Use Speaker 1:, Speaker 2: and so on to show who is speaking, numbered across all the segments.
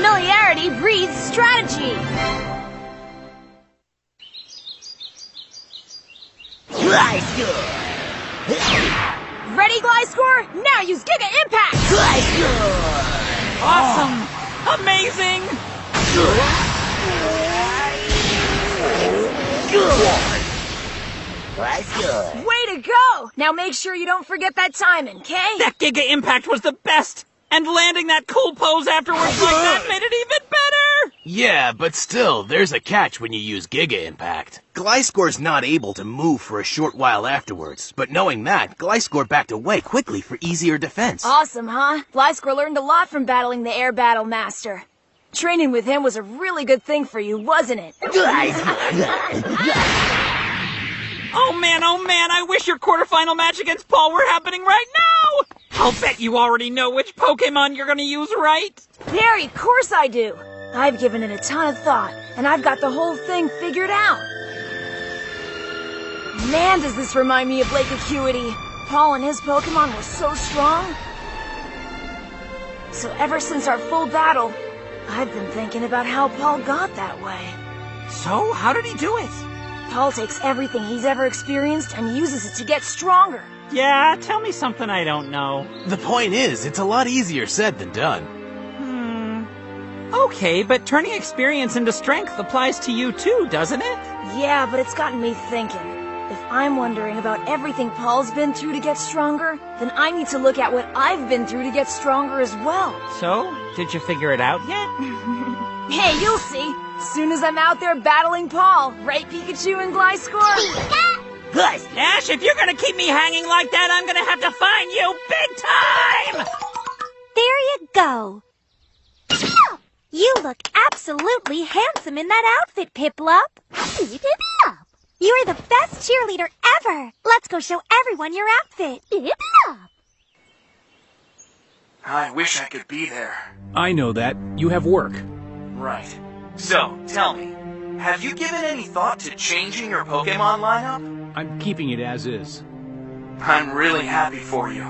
Speaker 1: Familiarity breeds strategy.
Speaker 2: Gliscor!
Speaker 1: Ready, Gliscor? Now use Giga Impact!
Speaker 2: Gliscor!
Speaker 3: Awesome! Amazing!
Speaker 2: Gliscor!
Speaker 1: Way to go! Now make sure you don't forget that timing, okay?
Speaker 3: That Giga Impact was the best! And landing that cool pose afterwards like that made it even better!
Speaker 4: Yeah, but still, there's a catch when you use Giga Impact. Gliscor's not able to move for a short while afterwards, but knowing that, Gliscor backed away quickly for easier defense.
Speaker 1: Awesome, huh? Gliscor learned a lot from battling the Air Battle Master. Training with him was a really good thing for you, wasn't it?
Speaker 3: Oh man, I wish your quarterfinal match against Paul were happening right now! I'll bet you already know which Pokemon you're gonna use, right?
Speaker 1: Harry, of course I do. I've given it a ton of thought, and I've got the whole thing figured out. Man, does this remind me of Lake Acuity. Paul and his Pokemon were so strong. So ever since our full battle, I've been thinking about how Paul got that way.
Speaker 3: So, how did he do it?
Speaker 1: Paul takes everything he's ever experienced and uses it to get stronger.
Speaker 3: Yeah, tell me something I don't know.
Speaker 4: The point is, it's a lot easier said than done.
Speaker 3: Okay, but turning experience into strength applies to you too, doesn't it?
Speaker 1: Yeah, but it's gotten me thinking. If I'm wondering about everything Paul's been through to get stronger, then I need to look at what I've been through to get stronger as well.
Speaker 3: So, did you figure it out yet?
Speaker 1: Hey, you'll see. As soon as I'm out there battling Paul, right, Pikachu and Gliscor?
Speaker 2: Gliscor!
Speaker 3: Ash, if you're gonna keep me hanging like that, I'm gonna have to find you big time!
Speaker 5: There you go. You look absolutely handsome in that outfit, Piplup. Piplup! You're the best cheerleader ever. Let's go show everyone your outfit. Piplup!
Speaker 6: I wish I could be there.
Speaker 7: I know that. You have work.
Speaker 6: Right. So, tell me, have you given any thought to changing your Pokemon lineup?
Speaker 7: I'm keeping it as is.
Speaker 6: I'm really happy for you.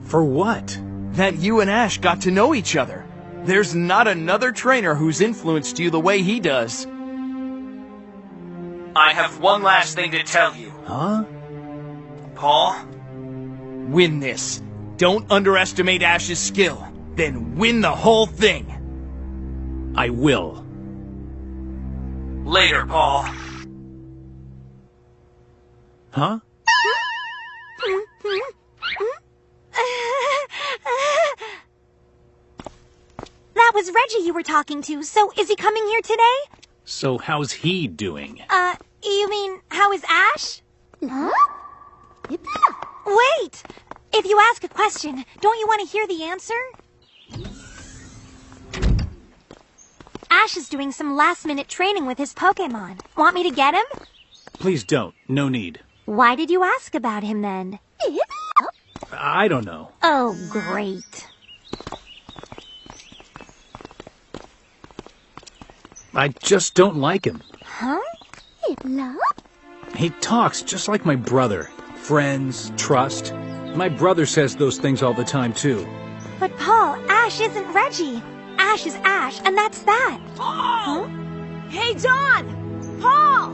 Speaker 7: For what?
Speaker 8: That you and Ash got to know each other. There's not another trainer who's influenced you the way he does.
Speaker 6: I have one last thing to tell you.
Speaker 7: Huh?
Speaker 6: Paul?
Speaker 8: Win this. Don't underestimate Ash's skill. Then win the whole thing.
Speaker 7: I will.
Speaker 6: Later, Paul.
Speaker 7: Huh?
Speaker 5: That was Reggie you were talking to, so is he coming here today?
Speaker 7: So how's he doing?
Speaker 5: You mean, how is Ash? Huh? Wait! If you ask a question, don't you want to hear the answer? Ash is doing some last-minute training with his Pokemon. Want me to get him?
Speaker 7: Please don't. No need.
Speaker 5: Why did you ask about him then?
Speaker 7: I don't know.
Speaker 5: Oh, great.
Speaker 7: I just don't like him.
Speaker 5: Huh?
Speaker 7: He talks just like my brother. Friends, trust. My brother says those things all the time, too.
Speaker 5: But Paul, Ash isn't Reggie. Ash is Ash, and that's that.
Speaker 1: Paul! Huh? Hey, Don! Paul!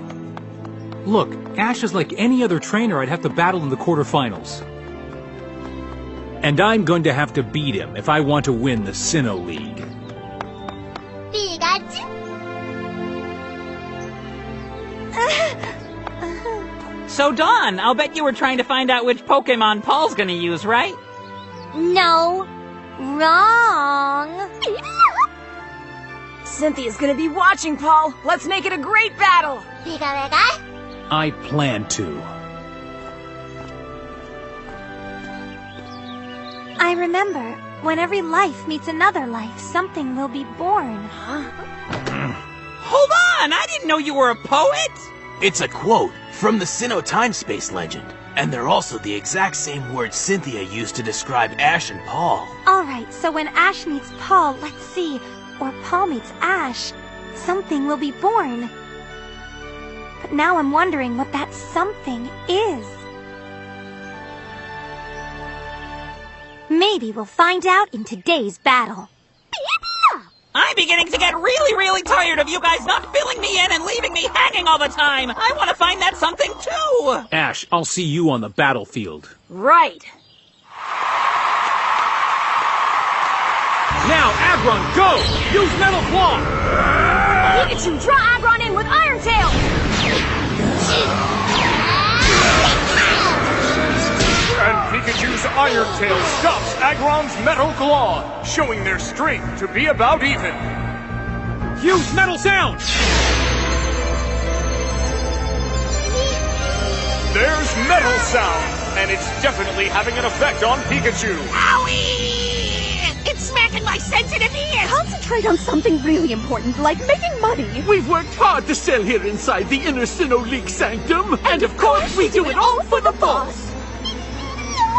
Speaker 7: Look, Ash is like any other trainer I'd have to battle in the quarterfinals. And I'm going to have to beat him if I want to win the Sinnoh League.
Speaker 3: So, Dawn, I'll bet you were trying to find out which Pokemon Paul's gonna use, right?
Speaker 5: No. Wrong.
Speaker 1: Cynthia's gonna be watching, Paul. Let's make it a great battle.
Speaker 7: I plan to.
Speaker 5: I remember, when every life meets another life, something will be born.
Speaker 1: Huh?
Speaker 3: Hold on! I didn't know you were a poet!
Speaker 4: It's a quote from the Sinnoh time-space legend. And they're also the exact same words Cynthia used to describe Ash and Paul.
Speaker 5: Alright, so when Ash meets Paul, let's see, or Paul meets Ash, something will be born. But now I'm wondering what that something is. Maybe we'll find out in today's battle.
Speaker 3: I'm beginning to get really, really tired of you guys not filling me in and leaving me hanging all the time. I want to find that something too.
Speaker 7: Ash, I'll see you on the battlefield.
Speaker 1: Right.
Speaker 7: Now, Agron, go! Use Metal Claw!
Speaker 1: Pikachu, draw Agron in with Iron Tail!
Speaker 9: And Pikachu's Iron Tail stops Agron's Metal Claw, showing their strength to be about even.
Speaker 7: Use Metal Sound!
Speaker 9: There's Metal Sound, and it's definitely having an effect on Pikachu.
Speaker 2: Owie! It's smacking my sensitive ears!
Speaker 10: Concentrate on something really important, like making money.
Speaker 11: We've worked hard to sell here inside the inner Sinnoh League sanctum. And of course, we do it all for the boss.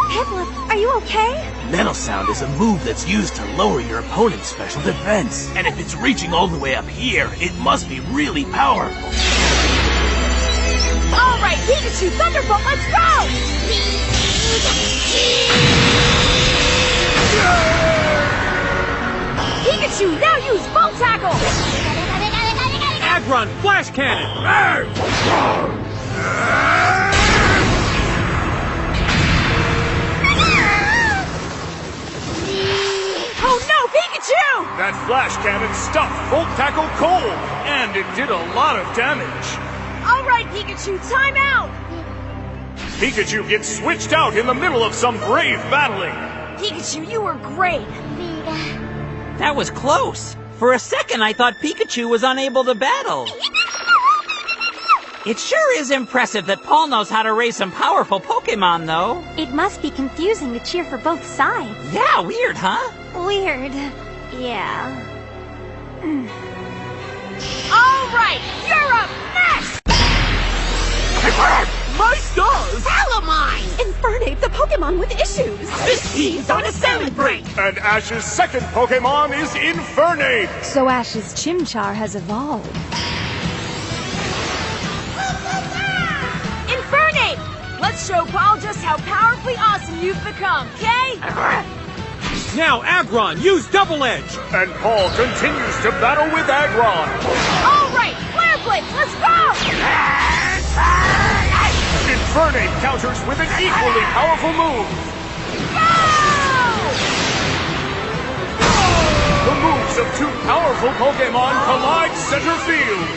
Speaker 5: Piplup, are you okay?
Speaker 4: Metal Sound is a move that's used to lower your opponent's special defense. And if it's reaching all the way up here, it must be really powerful.
Speaker 1: All right, Pikachu, Thunderbolt, let's go! Pikachu, now use Volt Tackle!
Speaker 7: Agron, Flash Cannon!
Speaker 1: Oh no, Pikachu!
Speaker 9: That Flash Cannon stopped Volt Tackle cold, and it did a lot of damage.
Speaker 1: All right, Pikachu, time out!
Speaker 9: Pikachu gets switched out in the middle of some brave battling.
Speaker 1: Pikachu, you were great.
Speaker 3: That was close. For a second, I thought Pikachu was unable to battle. It sure is impressive that Paul knows how to raise some powerful Pokemon, though.
Speaker 5: It must be confusing to cheer for both sides.
Speaker 3: Yeah, weird, huh?
Speaker 5: Weird. Yeah.
Speaker 1: All right, you're up next!
Speaker 11: My stars!
Speaker 2: Salamine!
Speaker 10: Infernape, the Pokemon with issues.
Speaker 2: This team's on a selling break!
Speaker 9: And Ash's second Pokemon is Infernape.
Speaker 10: So Ash's Chimchar has evolved.
Speaker 1: Infernape! Let's show Paul just how powerfully awesome you've become, okay?
Speaker 7: Now, Agron, use Double Edge!
Speaker 9: And Paul continues to battle with Agron.
Speaker 1: All right, Flare Blitz, let's go!
Speaker 9: Infernape counters with an equally powerful move.
Speaker 1: Go!
Speaker 9: The moves of two powerful Pokemon collide center field.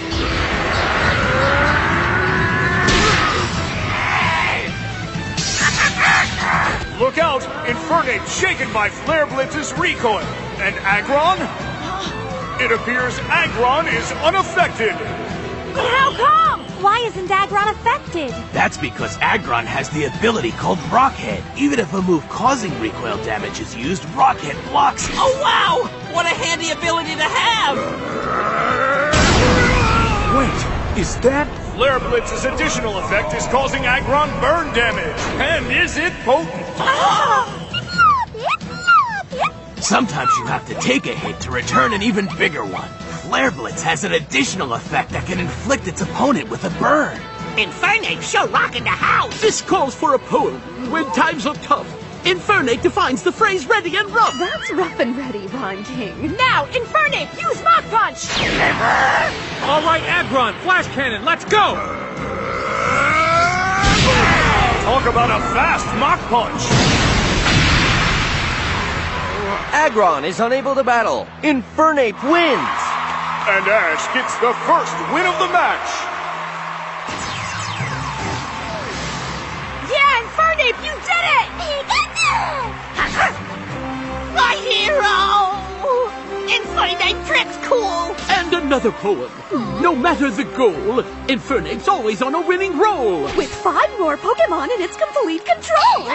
Speaker 9: Look out! Infernape shaken by Flare Blitz's recoil. And Agron? It appears Agron is unaffected.
Speaker 1: But how come?
Speaker 5: Why isn't Agron affected?
Speaker 4: That's because Agron has the ability called Rockhead. Even if a move causing recoil damage is used, Rockhead blocks it.
Speaker 3: Oh, wow! What a handy ability to have!
Speaker 11: Wait, is that...
Speaker 9: Flare Blitz's additional effect is causing Agron burn damage. And is it potent?
Speaker 4: Sometimes you have to take a hit to return an even bigger one. Flare Blitz has an additional effect that can inflict its opponent with a burn.
Speaker 2: Infernape sure rocking the house!
Speaker 11: This calls for a poem. When times are tough, Infernape defines the phrase ready and rough.
Speaker 10: That's rough and ready, Rhyme King.
Speaker 1: Now, Infernape, use Mach Punch!
Speaker 7: All right, Agron, Flash Cannon, let's go!
Speaker 9: Talk about a fast Mach Punch!
Speaker 12: Agron is unable to battle. Infernape wins!
Speaker 9: And Ash gets the first win of the match!
Speaker 1: Yeah, Infernape, you did it!
Speaker 2: My hero! Infernape trip's cool!
Speaker 11: And another poem. No matter the goal, Infernape's always on a winning roll.
Speaker 10: With 5 more Pokemon in its complete control.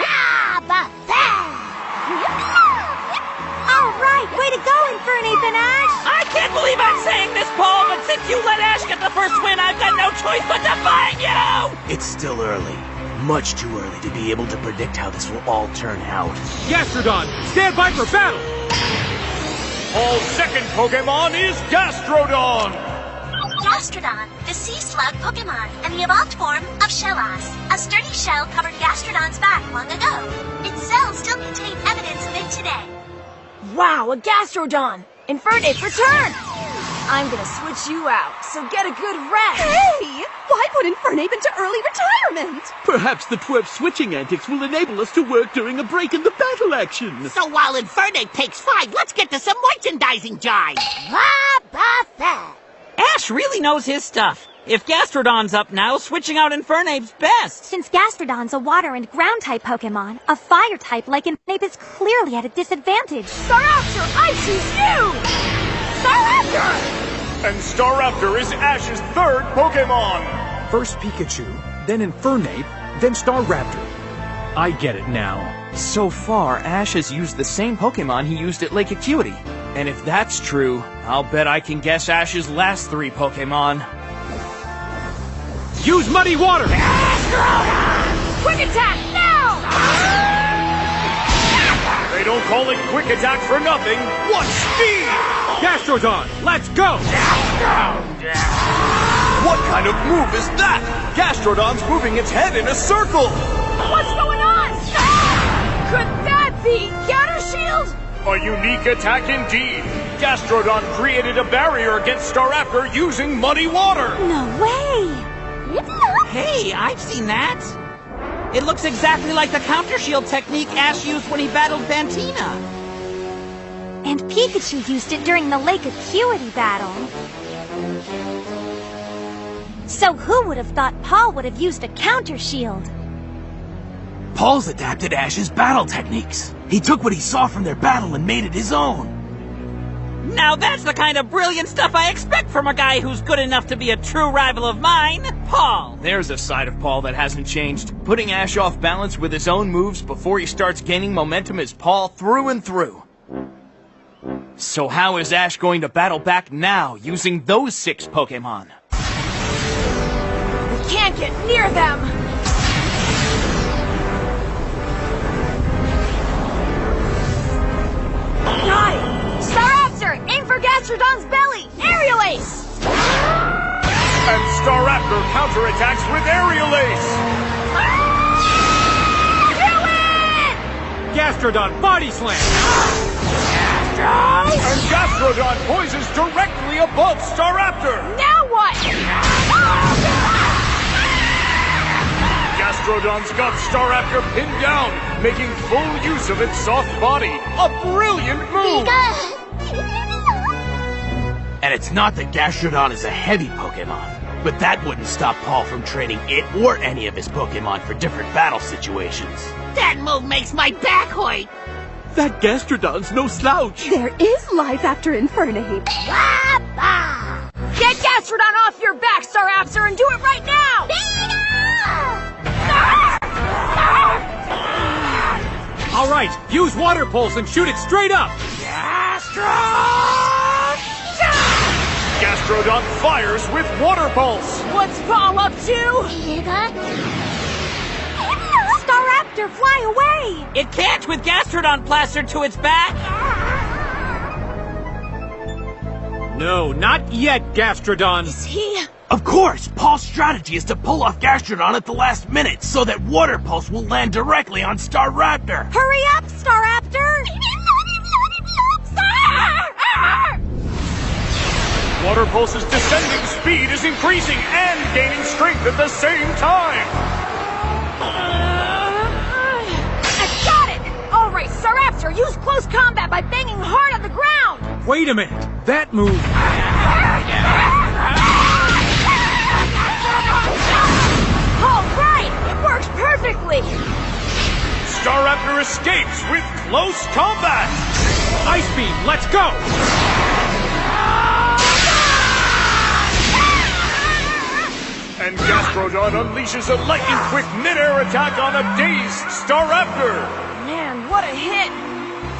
Speaker 5: All right, way to go, Infernape and Ash!
Speaker 3: I can't believe I'm saying this, Paul, but since you let Ash get the first win, I've got no choice but to fight you!
Speaker 4: It's still early. Much too early to be able to predict how this will all turn out.
Speaker 7: Gastrodon, stand by for battle!
Speaker 9: Paul's second Pokemon is Gastrodon!
Speaker 13: Gastrodon, the sea slug Pokemon, and the evolved form of Shellos. A sturdy shell covered Gastrodon's back long ago. Its cells still contain evidence of it today.
Speaker 1: Wow, a Gastrodon! Infernape, return! I'm gonna switch you out, so get a good rest!
Speaker 10: Hey! Why put Infernape into early retirement?
Speaker 11: Perhaps the twerp switching antics will enable us to work during a break in the battle action.
Speaker 2: So while Infernape takes 5, let's get to some merchandising jive.
Speaker 13: What about that?
Speaker 3: Ash really knows his stuff. If Gastrodon's up now, switching out Infernape's best.
Speaker 5: Since Gastrodon's a water and ground type Pokemon, a fire type like Infernape is clearly at a disadvantage.
Speaker 1: Staraptor, I choose you! Staraptor!
Speaker 9: And Staraptor is Ash's 3rd Pokemon!
Speaker 7: First Pikachu, then Infernape, then Staraptor. I get it now.
Speaker 8: So far, Ash has used the same Pokemon he used at Lake Acuity. And if that's true, I'll bet I can guess Ash's last 3 Pokemon.
Speaker 7: Use Muddy Water!
Speaker 1: Quick attack, now!
Speaker 9: They don't call it Quick Attack for nothing. What speed!
Speaker 7: Gastrodon, let's go!
Speaker 8: What kind of move is that? Gastrodon's moving its head in a circle!
Speaker 1: What's going on? Could that be Counter Shield?
Speaker 9: A unique attack indeed. Gastrodon created a barrier against Staraptor using Muddy Water.
Speaker 5: No way!
Speaker 3: Hey, I've seen that. It looks exactly like the counter shield technique Ash used when he battled Fantina.
Speaker 5: And Pikachu used it during the Lake Acuity battle. So who would have thought Paul would have used a counter shield?
Speaker 4: Paul's adapted Ash's battle techniques. He took what he saw from their battle and made it his own.
Speaker 3: Now that's the kind of brilliant stuff I expect from a guy who's good enough to be a true rival of mine, Paul.
Speaker 8: There's a side of Paul that hasn't changed. Putting Ash off balance with his own moves before he starts gaining momentum is Paul through and through. So how is Ash going to battle back now using those 6 Pokemon?
Speaker 1: We can't get near them! Got it! Staraptor, aim for Gastrodon's belly! Aerial Ace!
Speaker 9: And Staraptor counterattacks with Aerial Ace!
Speaker 1: Do it!
Speaker 7: Gastrodon, Body Slam!
Speaker 9: And Gastrodon poises directly above Staraptor!
Speaker 1: Now what?
Speaker 9: Gastrodon's got Staraptor pinned down, making full use of its soft body. A brilliant move!
Speaker 4: And it's not that Gastrodon is a heavy Pokemon, but that wouldn't stop Paul from training it or any of his Pokemon for different battle situations.
Speaker 2: That move makes my back hurt.
Speaker 11: That Gastrodon's no slouch.
Speaker 10: There is life after Infernape.
Speaker 1: Get Gastrodon off your back, Staraptor, and do it right now!
Speaker 7: All right, use Water Pulse and shoot it straight up!
Speaker 9: Gastrodon fires with Water Pulse!
Speaker 1: What's Paul up to?
Speaker 5: Staraptor, fly away!
Speaker 3: It can't with Gastrodon plastered to its back!
Speaker 7: No, not yet, Gastrodon!
Speaker 1: Is he?
Speaker 4: Of course! Paul's strategy is to pull off Gastrodon at the last minute so that Water Pulse will land directly on Staraptor!
Speaker 5: Hurry up, Staraptor!
Speaker 9: Water Pulse's descending speed is increasing and gaining strength at the same time!
Speaker 1: I got it! Alright, Staraptor, use close combat by banging hard on the ground!
Speaker 7: Wait a minute! That move...
Speaker 1: Alright! It works perfectly!
Speaker 9: Staraptor escapes with close combat!
Speaker 7: Ice Beam, let's go!
Speaker 9: And Gastrodon unleashes a lightning-quick mid-air attack on a dazed Staraptor!
Speaker 1: Man, what a hit!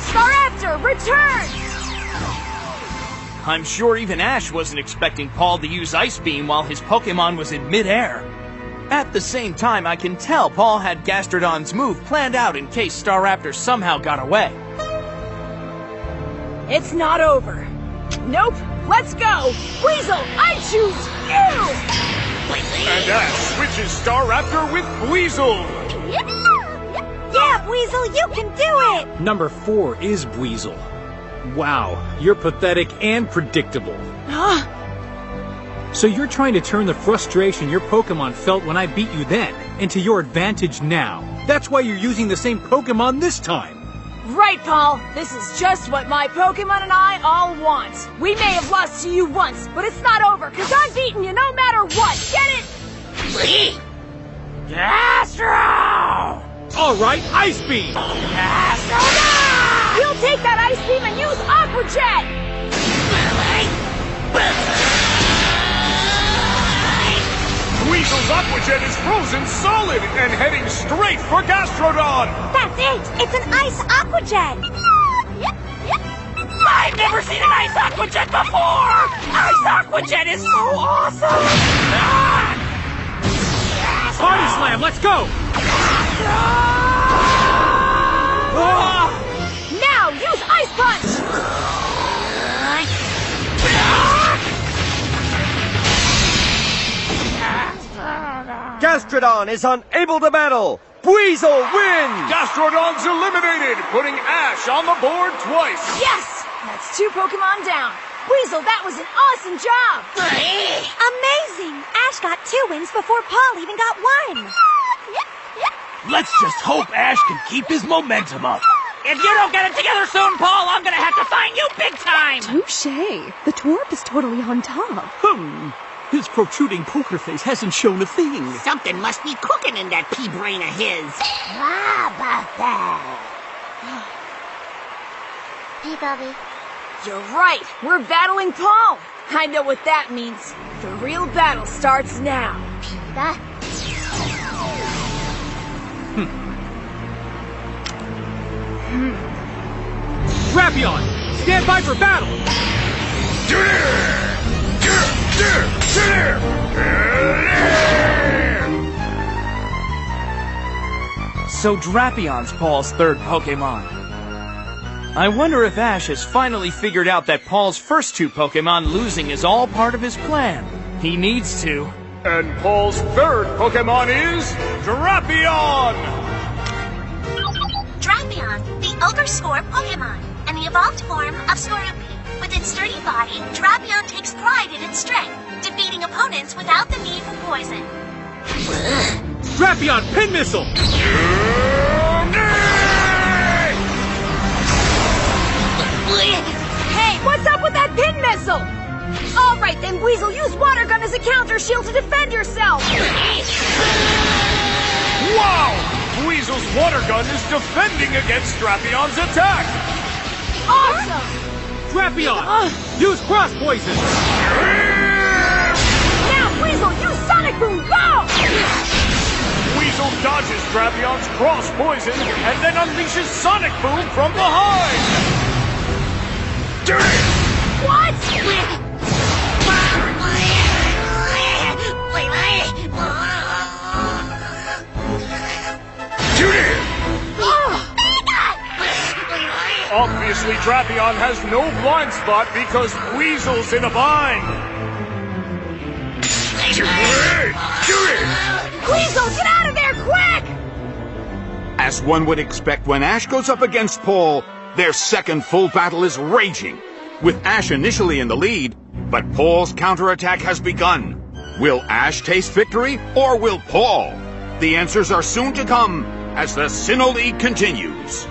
Speaker 1: Staraptor, return!
Speaker 8: I'm sure even Ash wasn't expecting Paul to use Ice Beam while his Pokemon was in mid-air. At the same time, I can tell Paul had Gastrodon's move planned out in case Staraptor somehow got away.
Speaker 1: It's not over. Nope, let's go! Weasel, I choose you!
Speaker 9: And Ash switches Staraptor with Weasel!
Speaker 5: Yeah, Weasel, you can do it!
Speaker 7: Number 4 is Buizel. Wow, you're pathetic and predictable. So you're trying to turn the frustration your Pokemon felt when I beat you then into your advantage now. That's why you're using the same Pokemon this time.
Speaker 1: Right, Paul. This is just what my Pokemon and I all want. We may have lost to you once, but it's not over, because I'm beating you no matter what. Get it?
Speaker 3: Gastro!
Speaker 7: All right, Ice Beam!
Speaker 3: Gastrodon!
Speaker 1: We'll take that Ice Beam and use Aqua Jet!
Speaker 9: Weasel's Aqua Jet is frozen solid and heading straight for Gastrodon!
Speaker 5: That's it! It's an Ice Aqua Jet!
Speaker 3: I've never seen an Ice Aqua Jet before! Ice Aqua Jet is so awesome!
Speaker 7: Body Slam, let's go!
Speaker 1: Now, use Ice Punch!
Speaker 12: Gastrodon is unable to battle. Weasel wins!
Speaker 9: Gastrodon's eliminated, putting Ash on the board twice.
Speaker 1: Yes! That's 2 Pokemon down. Weasel, that was an awesome job!
Speaker 5: Amazing! Ash got 2 wins before Paul even got 1.
Speaker 4: Let's just hope Ash can keep his momentum up.
Speaker 3: If you don't get it together soon, Paul, I'm gonna have to find you big time!
Speaker 10: Touché. The twerp is totally on top.
Speaker 11: His protruding poker face hasn't shown a thing.
Speaker 2: Something must be cooking in that pea brain of his.
Speaker 13: Hey, Bobby.
Speaker 1: You're right. We're battling Paul. I know what that means. The real battle starts now.
Speaker 13: That.
Speaker 7: Drapion, stand by for battle!
Speaker 8: So Drapion's Paul's third Pokemon. I wonder if Ash has finally figured out that Paul's first 2 Pokemon losing is all part of his plan. He needs to.
Speaker 9: And Paul's third Pokemon is Drapion!
Speaker 13: Drapion, the Ogre Score Pokemon, and the evolved form of Skorupi. With its sturdy body, Drapion takes pride in its strength, defeating opponents without the need for poison.
Speaker 7: Drapion, Pin Missile!
Speaker 1: Hey, what's up with that Pin Missile? All right then, Weasel, use Water Gun as a counter shield to defend yourself!
Speaker 9: Wow! Weasel's Water Gun is defending against Drapion's attack!
Speaker 1: Awesome!
Speaker 7: Drapion, use Cross Poison!
Speaker 1: Now, Weasel, use Sonic Boom! Go!
Speaker 9: Weasel dodges Drapion's Cross Poison and then unleashes Sonic Boom from behind!
Speaker 1: What?
Speaker 9: Obviously, Drapion has no blind spot because Weasel's in a bind.
Speaker 1: Weasel, get out of there, quick!
Speaker 14: As one would expect when Ash goes up against Paul, their second full battle is raging, with Ash initially in the lead, but Paul's counterattack has begun. Will Ash taste victory, or will Paul? The answers are soon to come as the Sinnoh League continues.